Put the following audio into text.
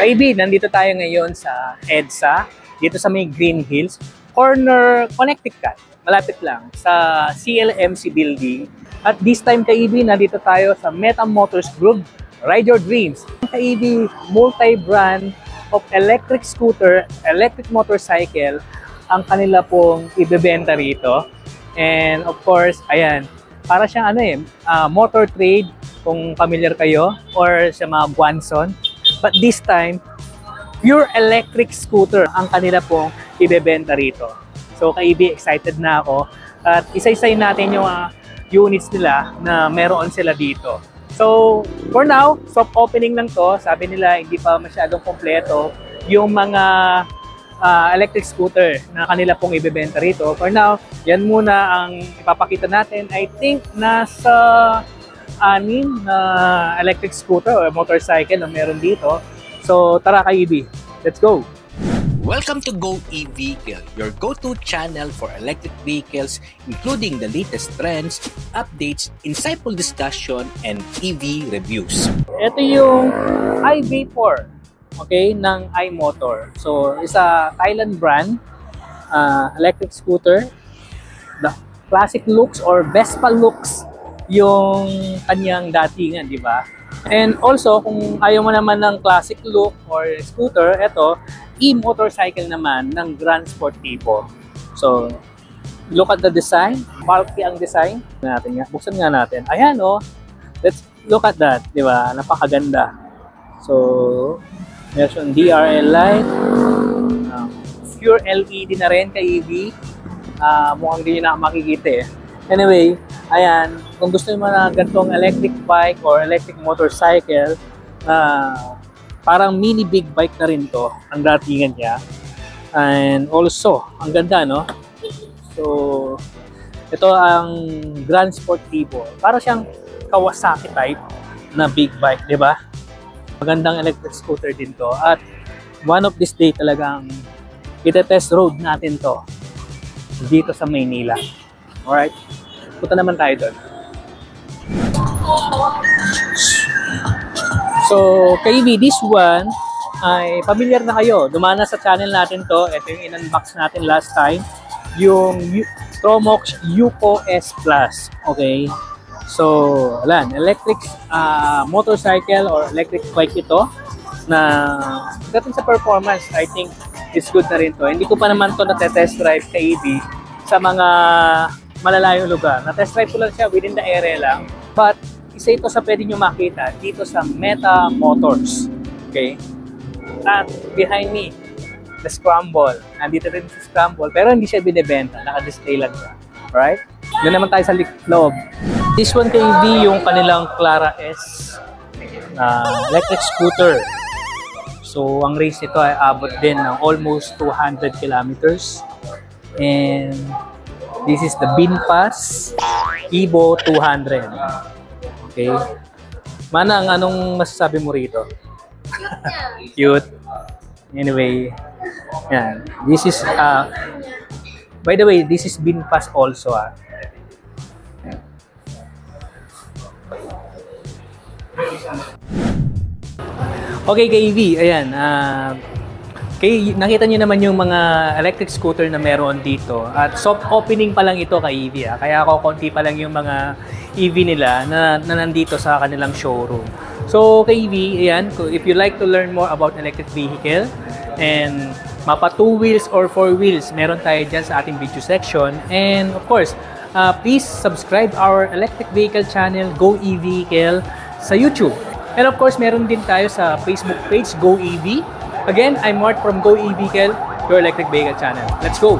Kaibi, nandito tayo ngayon sa EDSA, dito sa may Green Hills, corner Connecticut, malapit lang sa CLMC building. At this time, Kaibi, nandito tayo sa Meta Motors Group, Ride Your Dreams. Kaibi, multi-brand of electric scooter, electric motorcycle, ang kanila pong ibebenta rito. And of course, ayan, para siyang motor trade, kung familiar kayo, or sa mga Guanson. But this time, pure electric scooter ang kanila pong ibebenta rito. So, Kaibi, excited na ako. At isa-isay natin yung units nila na meron sila dito. So, for now, soft opening lang to. Sabi nila, hindi pa masyadong kompleto yung mga electric scooter na kanila pong ibebenta rito. For now, yan muna ang ipapakita natin. I think nasa 6 na electric scooter or motorcycle na meron dito. So, tara Kaibi, let's go! Welcome to Go E-Vehicle, your go-to channel for electric vehicles, including the latest trends, updates, insightful discussion, and EV reviews. Ito yung iV4, okay, ng iMotor. So, isa Thailand brand, electric scooter. The classic looks or Vespa looks yung kanyang datingan, di ba? And also, kung ayaw mo naman ng classic look or scooter, ito, e-motorcycle naman ng Grand Sportivo. So, look at the design. Bulky ang design natin nga. Buksan nga natin. Ayan, oh. Let's look at that, di ba? Napakaganda. So, meron DRL light. Pure LED na rin kay EV. Mukhang hindi nyo na makikita eh. Anyway, ayan, kung gusto mo na ganitong electric bike or electric motorcycle, parang mini big bike na rin to, ang datingan niya. And also, ang ganda, no? So, ito ang Grand Sportivo. Para siyang Kawasaki type na big bike, di ba? Magandang electric scooter din to. At one of this day talagang ite-test road natin to dito sa Maynila. Alright? Punta naman tayo doon. So, Kaibi, this one ay familiar na kayo. Dumana sa channel natin to. Ito yung in-unbox natin last time. Yung Tromox Yuko S Plus. Okay? So, alam, electric motorcycle or electric bike ito na dating sa performance, I think is good na rin to. Hindi ko pa naman to na-test drive Kaibi sa mga malalayong lugar. Na-test drive ko lang siya within the area lang. But, isa ito sa pwede nyo makita dito sa Meta Motors. Okay? At behind me, the Scramble. Nandito rin sa Scramble, pero hindi siya binibenta. Naka-display lang siya. Alright? Doon naman tayo sa loob. This one KV, yung kanilang Clara S electric scooter. So, ang race nito ay abot din ng almost 200 kilometers. And this is the Binpass Evo 200. Okay. Manang, anong masasabi mo rito? Cute. Anyway, yan. This is, by the way, this is Binpass also. Okay, KV, ayan. Nakita niyo naman yung mga electric scooter na meron dito. At soft opening pa lang ito kay EV. Kaya konti pa lang yung mga EV nila na nandito sa kanilang showroom. So kay EV, ayan, if you like to learn more about electric vehicle and mapa 2 wheels or 4 wheels, meron tayo dyan sa ating video section. And of course, please subscribe our electric vehicle channel, Go E-Vehicle, sa YouTube. And of course, meron din tayo sa Facebook page, Go EV. Again, I'm Mart from Go E-Vehicle, your electric vehicle channel. Let's go!